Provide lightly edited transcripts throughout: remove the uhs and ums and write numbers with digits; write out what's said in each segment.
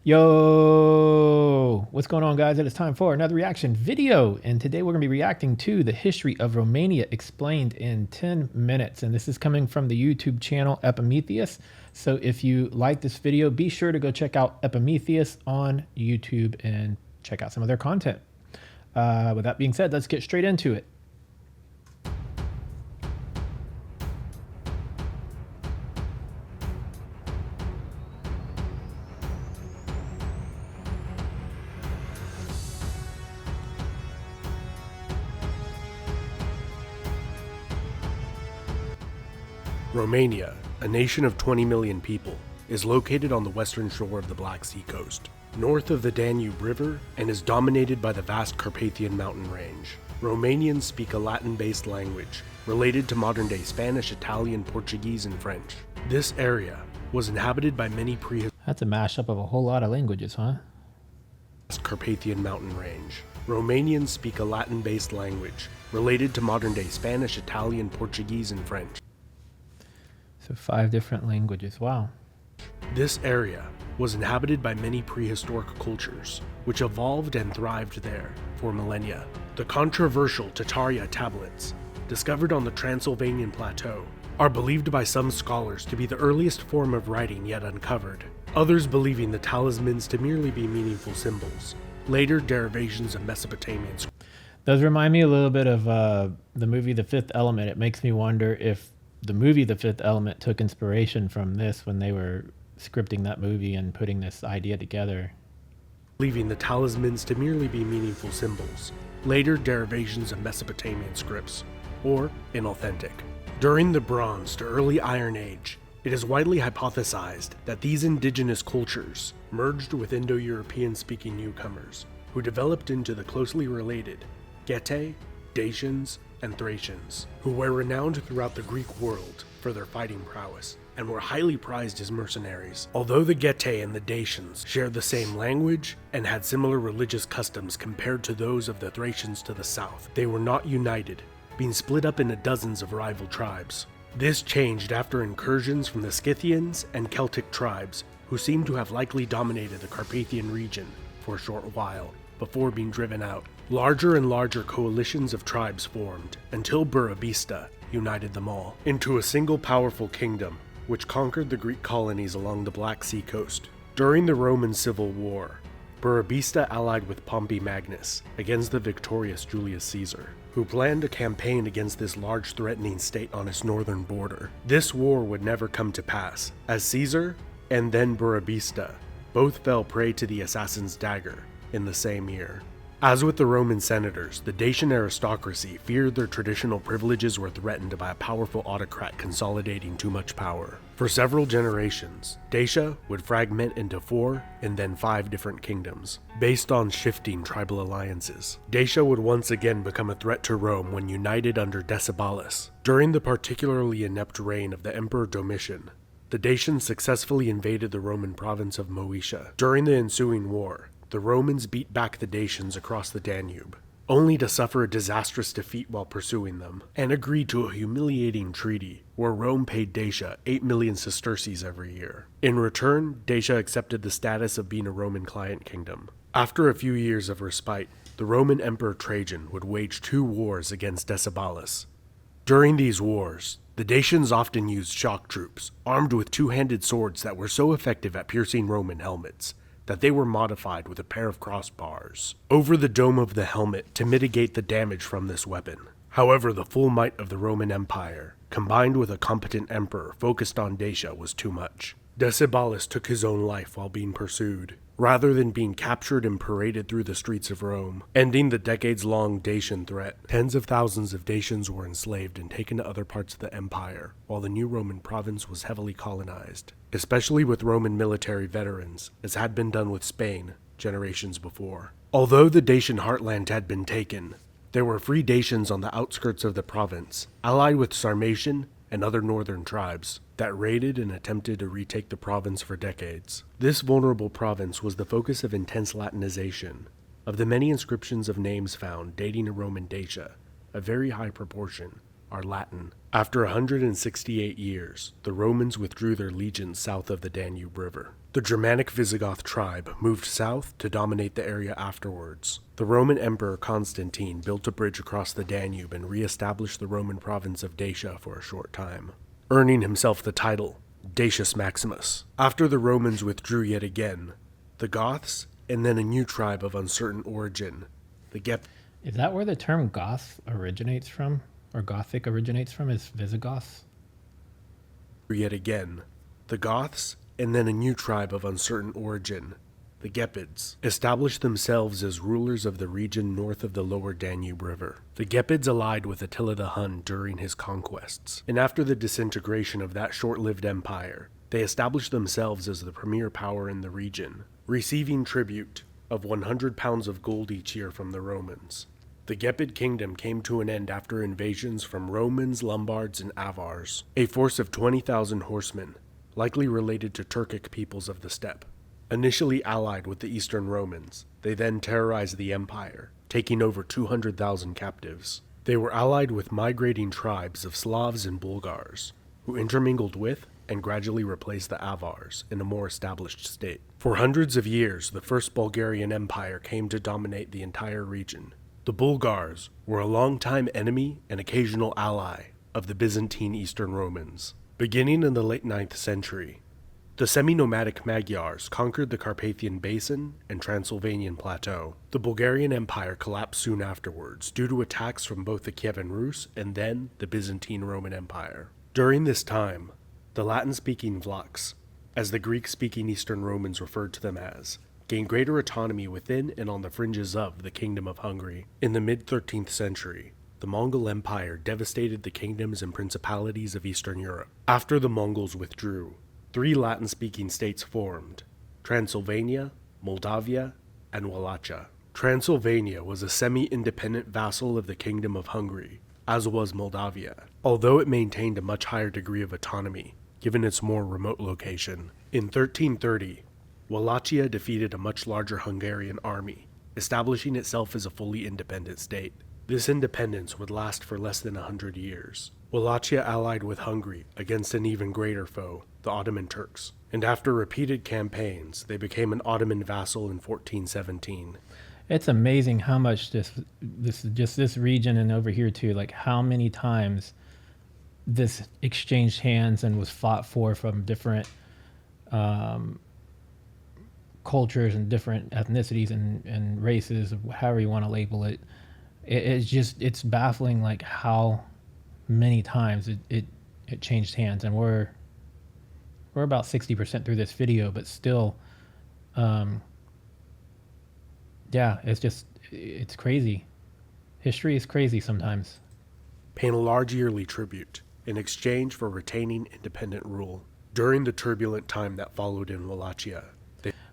Yo, what's going on, guys? It is time for another reaction video, and today we're going to be reacting to the history of Romania explained in 10 minutes, and this is coming from the YouTube channel Epimetheus. So if you like this video, be sure to go check out Epimetheus on YouTube and check out some of their content. With that being said, let's get straight into it. Romania, a nation of 20 million people, is located on the western shore of the Black Sea coast, north of the Danube River, and is dominated by the vast Carpathian mountain range. Romanians speak a Latin-based language, related to modern-day Spanish, Italian, Portuguese, and French. This area was inhabited by many That's a mashup of a whole lot of languages, huh? Carpathian mountain range. Romanians speak a Latin-based language, related to modern-day Spanish, Italian, Portuguese, and French. So 5 different languages. Wow. This area was inhabited by many prehistoric cultures, which evolved and thrived there for millennia. The controversial Tataria tablets, discovered on the Transylvanian plateau, are believed by some scholars to be the earliest form of writing yet uncovered, others believing the talismans to merely be meaningful symbols, later derivations of Mesopotamian script. Does remind me a little bit of the movie The Fifth Element. It makes me wonder if the movie The Fifth Element took inspiration from this when they were scripting that movie and putting this idea together. Believing the talismans to merely be meaningful symbols, later derivations of Mesopotamian scripts, or inauthentic. During the Bronze to early Iron Age, it is widely hypothesized that these indigenous cultures merged with Indo-European speaking newcomers, who developed into the closely related Getae, Dacians, and Thracians, who were renowned throughout the Greek world for their fighting prowess, and were highly prized as mercenaries. Although the Getae and the Dacians shared the same language and had similar religious customs compared to those of the Thracians to the south, they were not united, being split up into dozens of rival tribes. This changed after incursions from the Scythians and Celtic tribes, who seem to have likely dominated the Carpathian region for a short while, before being driven out. Larger and larger coalitions of tribes formed, until Burebista united them all into a single powerful kingdom, which conquered the Greek colonies along the Black Sea coast. During the Roman Civil War, Burebista allied with Pompey Magnus against the victorious Julius Caesar, who planned a campaign against this large threatening state on its northern border. This war would never come to pass, as Caesar and then Burebista both fell prey to the assassin's dagger in the same year. As with the Roman senators, the Dacian aristocracy feared their traditional privileges were threatened by a powerful autocrat consolidating too much power. For several generations, Dacia would fragment into 4 and then 5 different kingdoms, based on shifting tribal alliances. Dacia would once again become a threat to Rome when united under Decebalus. During the particularly inept reign of the Emperor Domitian, the Dacians successfully invaded the Roman province of Moesia. During the ensuing war, the Romans beat back the Dacians across the Danube, only to suffer a disastrous defeat while pursuing them, and agreed to a humiliating treaty where Rome paid Dacia 8 million sesterces every year. In return, Dacia accepted the status of being a Roman client kingdom. After a few years of respite, the Roman Emperor Trajan would wage 2 wars against Decebalus. During these wars, the Dacians often used shock troops, armed with 2-handed swords that were so effective at piercing Roman helmets that they were modified with a pair of crossbars over the dome of the helmet to mitigate the damage from this weapon. However, the full might of the Roman Empire, combined with a competent emperor focused on Dacia, was too much. Decebalus took his own life while being pursued, rather than being captured and paraded through the streets of Rome, ending the decades-long Dacian threat. Tens of thousands of Dacians were enslaved and taken to other parts of the empire, while the new Roman province was heavily colonized, especially with Roman military veterans, as had been done with Spain generations before. Although the Dacian heartland had been taken, there were free Dacians on the outskirts of the province, allied with Sarmatian and other northern tribes, that raided and attempted to retake the province for decades. This vulnerable province was the focus of intense Latinization. Of the many inscriptions of names found dating to Roman Dacia, a very high proportion are Latin. After 168 years, the Romans withdrew their legions south of the Danube River. The Germanic Visigoth tribe moved south to dominate the area afterwards. The Roman Emperor Constantine built a bridge across the Danube and re-established the Roman province of Dacia for a short time, earning himself the title Dacius Maximus. After the Romans withdrew yet again, the Goths, and then a new tribe of uncertain origin, the Is that where the term Goth originates from? Or Gothic originates from, is Visigoths? Yet again, the Goths, and then a new tribe of uncertain origin, the Gepids, established themselves as rulers of the region north of the lower Danube River. The Gepids allied with Attila the Hun during his conquests, and after the disintegration of that short-lived empire, they established themselves as the premier power in the region, receiving tribute of 100 pounds of gold each year from the Romans. The Gepid kingdom came to an end after invasions from Romans, Lombards, and Avars, a force of 20,000 horsemen, likely related to Turkic peoples of the steppe. Initially allied with the Eastern Romans, they then terrorized the empire, taking over 200,000 captives. They were allied with migrating tribes of Slavs and Bulgars, who intermingled with and gradually replaced the Avars in a more established state. For hundreds of years, the First Bulgarian Empire came to dominate the entire region. The Bulgars were a longtime enemy and occasional ally of the Byzantine Eastern Romans. Beginning in the late 9th century, the semi-nomadic Magyars conquered the Carpathian Basin and Transylvanian Plateau. The Bulgarian Empire collapsed soon afterwards due to attacks from both the Kievan Rus and then the Byzantine Roman Empire. During this time, the Latin-speaking Vlachs, as the Greek-speaking Eastern Romans referred to them as, gained greater autonomy within and on the fringes of the Kingdom of Hungary. In the mid-13th century, the Mongol Empire devastated the kingdoms and principalities of Eastern Europe. After the Mongols withdrew, 3 Latin-speaking states formed: Transylvania, Moldavia, and Wallachia. Transylvania was a semi-independent vassal of the Kingdom of Hungary, as was Moldavia, although it maintained a much higher degree of autonomy, given its more remote location. In 1330, Wallachia defeated a much larger Hungarian army, establishing itself as a fully independent state. This independence would last for less than 100 years. Wallachia allied with Hungary against an even greater foe, the Ottoman Turks, and after repeated campaigns, they became an Ottoman vassal in 1417. It's amazing how much this region and over here too, like how many times this exchanged hands and was fought for from different cultures and different ethnicities and races, however you want to label it. It's baffling, like how many times it changed hands, and we're about 60% through this video, but still, yeah, it's crazy. History is crazy sometimes. Paying a large yearly tribute in exchange for retaining independent rule. During the turbulent time that followed in Wallachia,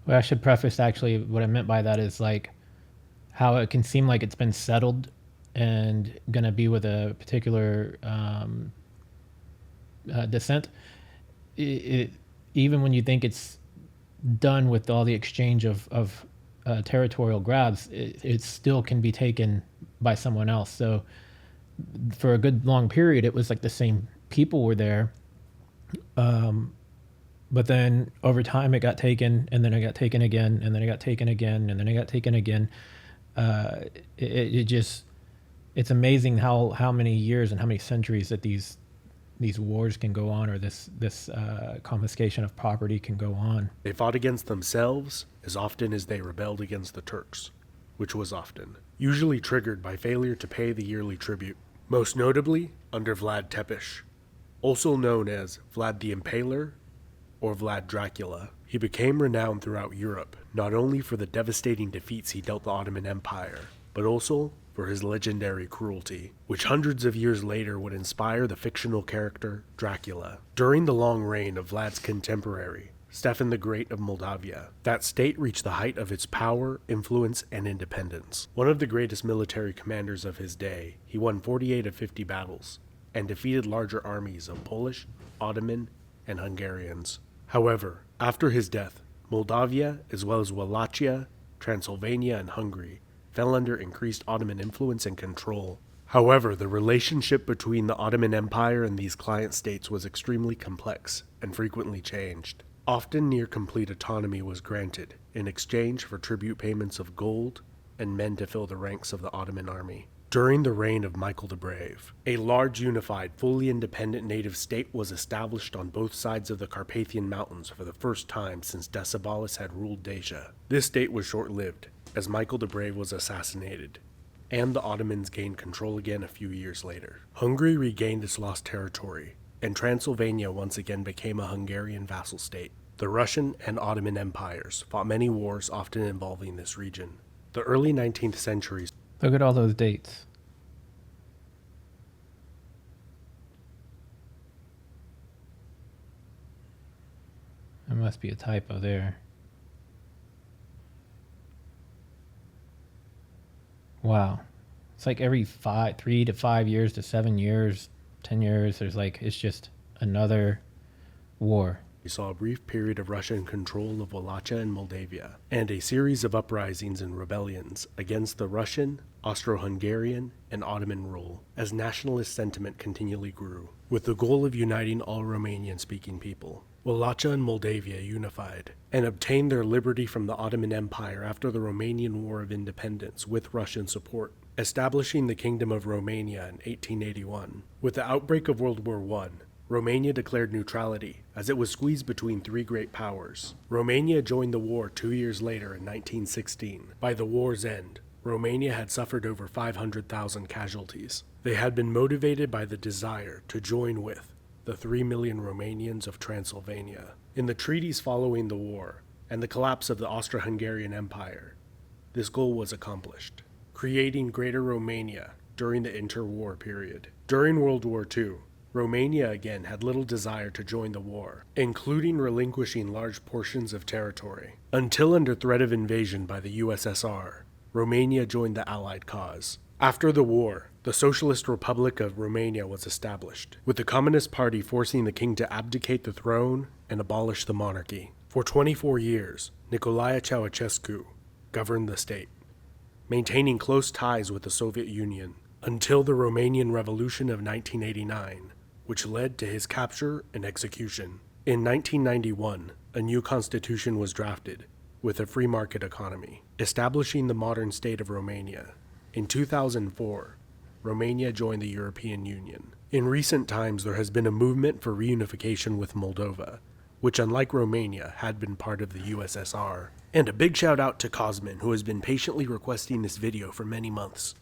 Well, I should preface actually what I meant by that is like how it can seem like it's been settled and going to be with a particular descent. Even when you think it's done with all the exchange of territorial grabs, it still can be taken by someone else. So for a good long period, it was like the same people were there. But then over time it got taken, and then it got taken again, and then it got taken again, and then it got taken again. It's amazing how many years and how many centuries that these wars can go on, or this confiscation of property can go on. They fought against themselves as often as they rebelled against the Turks, which was often, usually triggered by failure to pay the yearly tribute, most notably under Vlad Tepes, also known as Vlad the Impaler or Vlad Dracula. He became renowned throughout Europe, not only for the devastating defeats he dealt the Ottoman Empire, but also for his legendary cruelty, which hundreds of years later would inspire the fictional character Dracula. During the long reign of Vlad's contemporary, Stefan the Great of Moldavia, that state reached the height of its power, influence, and independence. One of the greatest military commanders of his day, he won 48 of 50 battles, and defeated larger armies of Polish, Ottoman, and Hungarians. However, after his death, Moldavia, as well as Wallachia, Transylvania, and Hungary, fell under increased Ottoman influence and control, However, the relationship between the Ottoman Empire and these client states was extremely complex and frequently changed. Often near complete autonomy was granted in exchange for tribute payments of gold and men to fill the ranks of the Ottoman army. During the reign of Michael the Brave, a large unified, fully independent native state was established on both sides of the Carpathian Mountains for the first time since Decebalus had ruled Dacia. This state was short-lived, as Michael the Brave was assassinated, and the Ottomans gained control again a few years later. Hungary regained its lost territory, and Transylvania once again became a Hungarian vassal state. The Russian and Ottoman empires fought many wars, often involving this region. The early 19th century. Look at all those dates. There must be a typo there. Wow. It's like every 3 to 5 years to 7 years, 10 years, there's like, it's just another war. We saw a brief period of Russian control of Wallachia and Moldavia, and a series of uprisings and rebellions against the Russian, Austro-Hungarian, and Ottoman rule, as nationalist sentiment continually grew, with the goal of uniting all Romanian-speaking people. Wallachia and Moldavia unified, and obtained their liberty from the Ottoman Empire after the Romanian War of Independence with Russian support, establishing the Kingdom of Romania in 1881. With the outbreak of World War I, Romania declared neutrality, as it was squeezed between three great powers. Romania joined the war 2 years later in 1916. By the war's end, Romania had suffered over 500,000 casualties. They had been motivated by the desire to join with the 3 million Romanians of Transylvania. In the treaties following the war, and the collapse of the Austro-Hungarian Empire, this goal was accomplished, creating Greater Romania during the interwar period. During World War II, Romania again had little desire to join the war, including relinquishing large portions of territory. Until under threat of invasion by the USSR, Romania joined the Allied cause. After the war, the Socialist Republic of Romania was established, with the Communist Party forcing the king to abdicate the throne and abolish the monarchy. For 24 years, Nicolae Ceausescu governed the state, maintaining close ties with the Soviet Union, until the Romanian Revolution of 1989, which led to his capture and execution. In 1991, a new constitution was drafted, with a free market economy, establishing the modern state of Romania. In 2004, Romania joined the European Union. In recent times, there has been a movement for reunification with Moldova, which, unlike Romania, had been part of the USSR. And a big shout out to Cosmin, who has been patiently requesting this video for many months.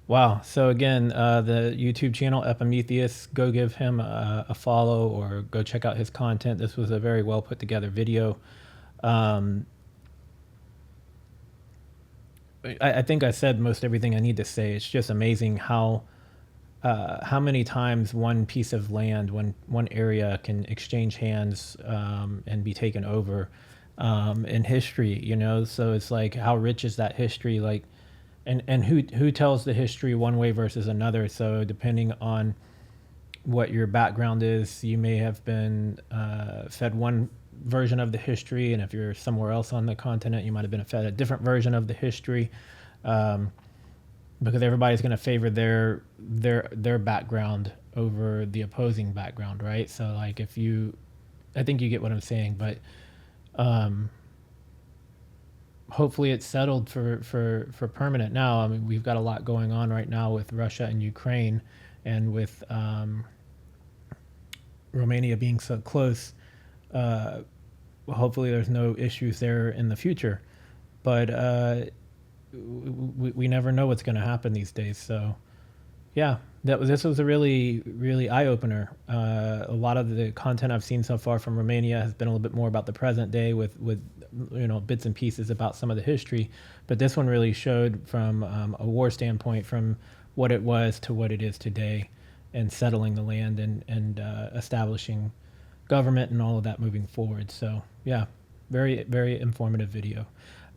Wow. So again, the YouTube channel Epimetheus, go give him a follow or go check out his content. This was a very well put together video. I think I said most everything I need to say. It's just amazing how many times one piece of land, one area can exchange hands and be taken over in history, you know? So it's like, how rich is that history? Like, and who tells the history one way versus another? So depending on what your background is, you may have been fed one version of the history, and if you're somewhere else on the continent, you might have been fed a different version of the history, because everybody's going to favor their background over the opposing background, right? So like, I think you get what I'm saying, but hopefully it's settled for permanent now. I mean, we've got a lot going on right now with Russia and Ukraine, and with Romania being so close. Hopefully there's no issues there in the future, but we never know what's going to happen these days. So yeah, this was a really eye-opener. A lot of the content I've seen so far from Romania has been a little bit more about the present day with you know, bits and pieces about some of the history, but this one really showed from a war standpoint, from what it was to what it is today, and settling the land and establishing government and all of that moving forward. So yeah, very informative video.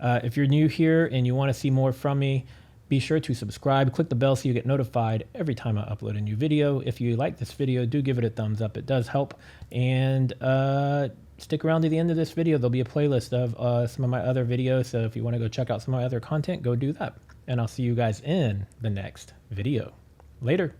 If you're new here and you want to see more from me, be sure to subscribe, click the bell so you get notified every time I upload a new video. If you like this video, do give it a thumbs up. It does help. And stick around to the end of this video. There'll be a playlist of some of my other videos. So if you want to go check out some of my other content, go do that. And I'll see you guys in the next video. Later.